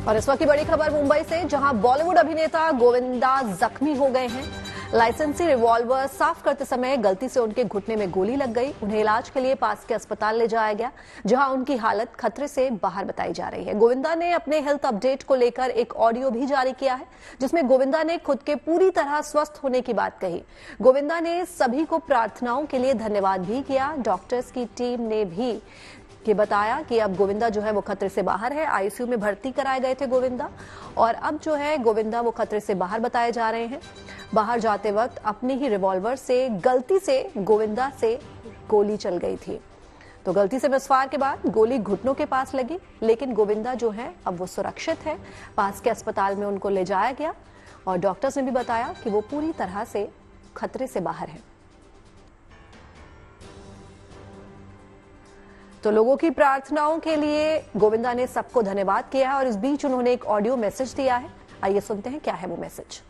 और इस वक्त की बड़ी खबर मुंबई से, जहां बॉलीवुड अभिनेता गोविंदा जख्मी हो गए हैं। लाइसेंसी रिवॉल्वर साफ करते समय गलती से उनके घुटने में गोली लग गई। उन्हें इलाज के लिए पास के अस्पताल ले जाया गया, जहां उनकी हालत खतरे से बाहर बताई जा रही है। गोविंदा ने अपने हेल्थ अपडेट को लेकर एक ऑडियो भी जारी किया है, जिसमें गोविंदा ने खुद के पूरी तरह स्वस्थ होने की बात कही। गोविंदा ने सभी को प्रार्थनाओं के लिए धन्यवाद भी किया। डॉक्टर्स की टीम ने भी बताया कि अब गोविंदा जो है वो खतरे से बाहर है। आईसीयू में भर्ती कराए गए थे गोविंदा, और अब जो है गोविंदा वो खतरे से बाहर बताए जा रहे हैं। बाहर जाते वक्त अपने ही रिवॉल्वर से गलती से गोविंदा से गोली चल गई थी। तो गलती से मिसफायर के बाद गोली घुटनों के पास लगी, लेकिन गोविंदा जो है अब वो सुरक्षित है। पास के अस्पताल में उनको ले जाया गया और डॉक्टर्स ने भी बताया कि वो पूरी तरह से खतरे से बाहर है। तो लोगों की प्रार्थनाओं के लिए गोविंदा ने सबको धन्यवाद किया है, और इस बीच उन्होंने एक ऑडियो मैसेज दिया है। आइए सुनते हैं क्या है वो मैसेज।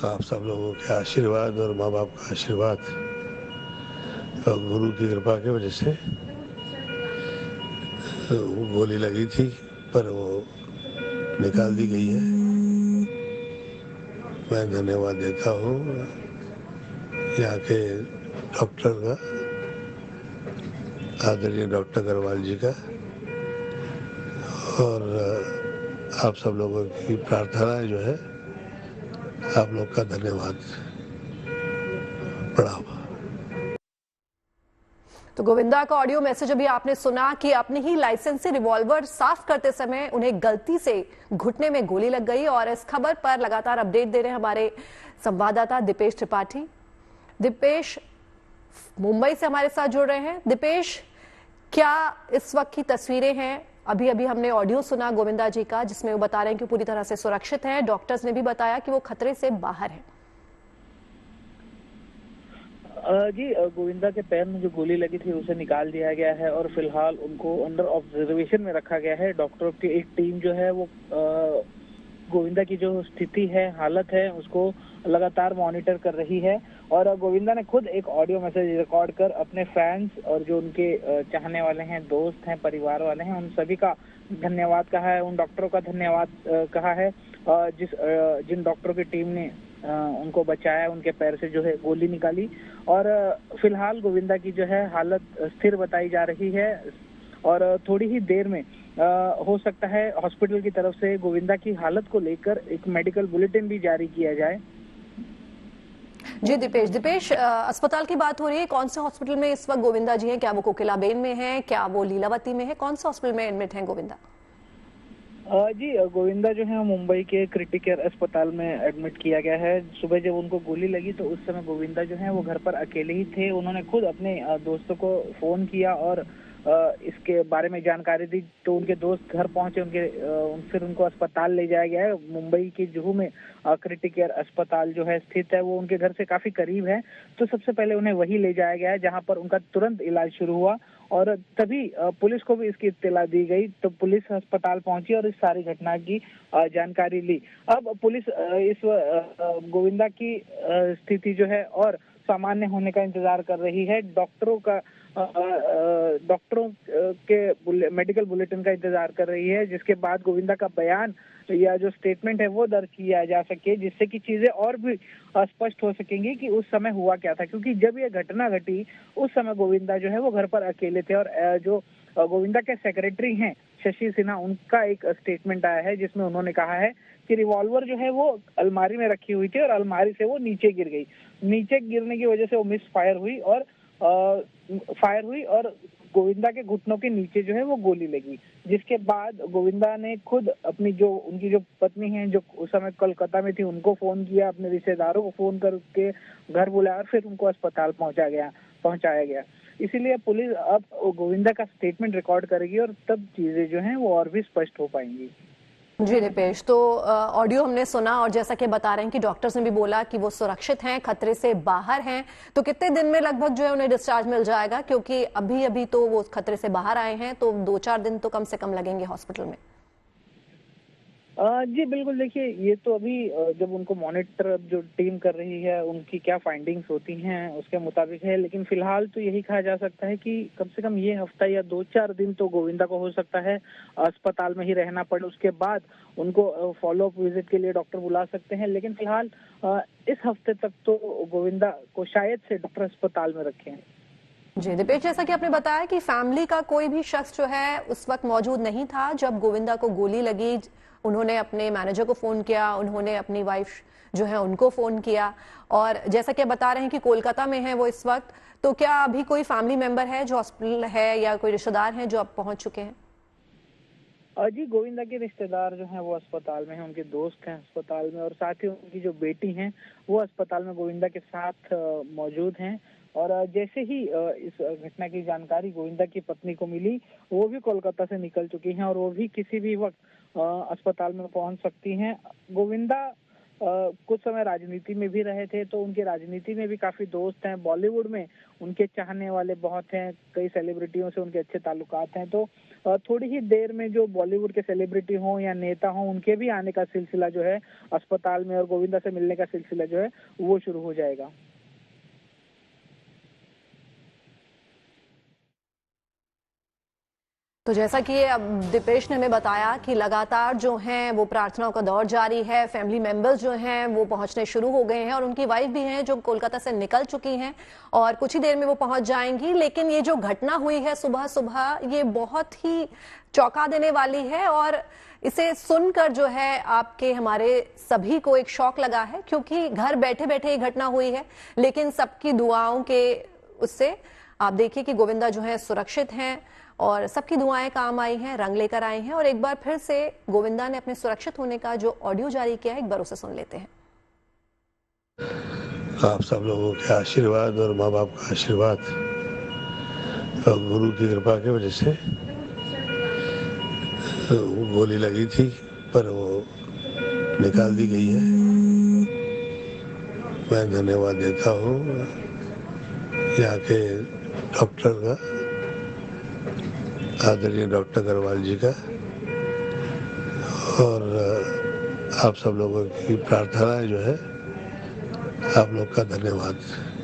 आप सब लोगों के आशीर्वाद और माँ बाप का आशीर्वाद और गुरु की कृपा की वजह से वो गोली लगी थी, पर वो निकाल दी गई है। मैं धन्यवाद देता हूँ यहाँ के डॉक्टर का, आदरणीय डॉक्टर अग्रवाल जी का, और आप सब लोगों की प्रार्थनाएं जो है, आप लोग का धन्यवाद। प्रणाम। तो गोविंदा का ऑडियो मैसेज अभी आपने सुना कि अपनी ही लाइसेंसी रिवॉल्वर साफ करते समय उन्हें गलती से घुटने में गोली लग गई। और इस खबर पर लगातार अपडेट दे रहे हैं हमारे संवाददाता दीपेश त्रिपाठी। दीपेश मुंबई से हमारे साथ जुड़ रहे हैं। दीपेश, क्या इस वक्त की तस्वीरें हैं? अभी अभी हमने ऑडियो सुना गोविंदा जी का, जिसमें वो बता रहे हैं कि पूरी तरह से सुरक्षित हैं। डॉक्टर्स ने भी बताया कि वो खतरे से बाहर है। जी, गोविंदा के पैर में जो गोली लगी थी उसे निकाल दिया गया है और फिलहाल उनको अंडर ऑब्जर्वेशन में रखा गया है। डॉक्टरों की एक टीम जो है वो गोविंदा की जो स्थिति है, हालत है, उसको लगातार मॉनिटर कर रही है। और गोविंदा ने खुद एक ऑडियो मैसेज रिकॉर्ड कर अपने फैंस और जो उनके चाहने वाले हैं, दोस्त हैं, परिवार वाले हैं, उन सभी का धन्यवाद कहा है। उन डॉक्टरों का धन्यवाद कहा है जिन डॉक्टरों की टीम ने उनको बचाया, उनके पैर से जो है गोली निकाली। और फिलहाल गोविंदा की जो है हालत स्थिर बताई जा रही है, और थोड़ी ही देर में हो सकता है हॉस्पिटल की तरफ से गोविंदा की हालत को लेकर एक मेडिकल बुलेटिन भी जारी किया जाए। जी दीपेश, अस्पताल की बात हो रही है। कौन से हॉस्पिटल में इस वक्त गोविंदा जी हैं? क्या वो कोकिलाबेन में हैं? क्या वो लीलावती में है? कौन से हॉस्पिटल में एडमिट हैं गोविंदा? जी, गोविंदा जो है मुंबई के क्रिटिकल अस्पताल में एडमिट किया गया है। सुबह जब उनको गोली लगी तो उस समय गोविंदा जो है वो घर पर अकेले ही थे। उन्होंने खुद अपने दोस्तों को फोन किया और इसके बारे में जानकारी दी, तो उनके दोस्त घर पहुंचे। फिर उनको अस्पताल ले जाया गया है। मुंबई के जुहू में क्रिटिकल अस्पताल जो है स्थित है, वो उनके घर से काफी करीब है। तो सबसे पहले उन्हें वही ले जाया गया है, जहां पर उनका तुरंत इलाज शुरू हुआ, और तभी पुलिस को भी इसकी इत्तला दी गई। तो पुलिस अस्पताल पहुंची और इस सारी घटना की जानकारी ली। अब पुलिस इस गोविंदा की स्थिति जो है और सामान्य होने का इंतजार कर रही है। डॉक्टरों के मेडिकल बुलेटिन का इंतजार कर रही है, जिसके बाद गोविंदा का बयान या जो स्टेटमेंट है वो दर्ज किया जा सके, जिससे कि चीजें और भी स्पष्ट हो सकेंगी कि उस समय हुआ क्या था। क्योंकि जब ये घटना घटी उस समय गोविंदा जो है वो घर पर अकेले थे, और जो गोविंदा के सेक्रेटरी हैं शशि सिन्हा, उनका एक स्टेटमेंट आया है जिसमें उन्होंने कहा है कि रिवॉल्वर जो है वो अलमारी में रखी हुई थी और अलमारी से वो नीचे गिर गई। नीचे गिरने की वजह से वो मिस फायर हुई और गोविंदा के घुटनों के नीचे जो है वो गोली लगी। जिसके बाद गोविंदा ने खुद अपनी उनकी जो पत्नी है, जो उस समय कोलकाता में थी, उनको फोन किया, अपने रिश्तेदारों को फोन करके घर बुलाया, फिर उनको अस्पताल पहुंचाया गया। इसीलिए पुलिस अब गोविंदा का स्टेटमेंट रिकॉर्ड करेगी और तब चीजें जो हैं वो और भी स्पष्ट हो पाएंगी। जी दीपेश, तो ऑडियो हमने सुना, और जैसा कि बता रहे हैं कि डॉक्टर्स ने भी बोला कि वो सुरक्षित हैं, खतरे से बाहर हैं। तो कितने दिन में लगभग जो है उन्हें डिस्चार्ज मिल जाएगा? क्योंकि अभी अभी तो वो खतरे से बाहर आए हैं, तो 2-4 दिन तो कम से कम लगेंगे हॉस्पिटल में। जी बिल्कुल, देखिए ये तो अभी जब उनको मॉनिटर जो टीम कर रही है उनकी क्या फाइंडिंग्स होती हैं उसके मुताबिक है, लेकिन फिलहाल तो यही कहा जा सकता है कि कम से कम ये हफ्ता या 2-4 दिन तो गोविंदा को हो सकता है अस्पताल में ही रहना पड़े। उसके बाद उनको फॉलो अप विजिट के लिए डॉक्टर बुला सकते हैं, लेकिन फिलहाल इस हफ्ते तक तो गोविंदा को शायद से डॉक्टर अस्पताल में रखे हैं। जी दीपेश, जैसा कि आपने बताया कि फैमिली का कोई भी शख्स जो है उस वक्त मौजूद नहीं था जब गोविंदा को गोली लगी। उन्होंने अपने मैनेजर को फोन किया, उन्होंने अपनी वाइफ जो है उनको फोन किया, और जैसा कि आप बता रहे हैं कि कोलकाता में है वो इस वक्त, तो क्या अभी कोई फैमिली मेंबर है जो हॉस्पिटल है या कोई रिश्तेदार हैं जो अब पहुंच चुके हैं? जी गोविंदा के रिश्तेदार जो हैं वो अस्पताल में हैं, उनके दोस्त हैं अस्पताल में, और साथ ही उनकी जो बेटी हैं वो अस्पताल में गोविंदा के साथ मौजूद हैं। और जैसे ही इस घटना की जानकारी गोविंदा की पत्नी को मिली, वो भी कोलकाता से निकल चुकी हैं और वो भी किसी भी वक्त अस्पताल में पहुंच सकती हैं। गोविंदा कुछ समय राजनीति में भी रहे थे, तो उनके राजनीति में भी काफी दोस्त हैं। बॉलीवुड में उनके चाहने वाले बहुत हैं, कई सेलिब्रिटियों से उनके अच्छे ताल्लुकात हैं। तो थोड़ी ही देर में जो बॉलीवुड के सेलिब्रिटी हों या नेता हों, उनके भी आने का सिलसिला जो है अस्पताल में और गोविंदा से मिलने का सिलसिला जो है वो शुरू हो जाएगा। तो जैसा कि अब दीपेश ने हमें बताया कि लगातार जो हैं वो प्रार्थनाओं का दौर जारी है, फैमिली मेंबर्स जो हैं वो पहुंचने शुरू हो गए हैं, और उनकी वाइफ भी हैं जो कोलकाता से निकल चुकी हैं और कुछ ही देर में वो पहुंच जाएंगी। लेकिन ये जो घटना हुई है सुबह सुबह, ये बहुत ही चौंका देने वाली है, और इसे सुनकर जो है आपके हमारे सभी को एक शॉक लगा है, क्योंकि घर बैठे बैठे ये घटना हुई है, लेकिन सबकी दुआओं के उससे आप देखिए कि गोविंदा जो है सुरक्षित हैं और सबकी दुआएं काम आई हैं, रंग लेकर आई हैं। और एक बार फिर से गोविंदा ने अपने सुरक्षित होने का जो ऑडियो जारी किया है, एक बार उसे सुन लेते हैं। आप सब लोगों के आशीर्वाद और माँ बाप का आशीर्वाद और गुरु की कृपा की वजह से वो गोली लगी थी, पर वो निकाल दी गई है। मैं धन्यवाद देता हूँ यहाँ के डॉक्टर का, आदरणीय डॉक्टर अग्रवाल जी का, और आप सब लोगों की प्रार्थना जो है, आप लोग का धन्यवाद।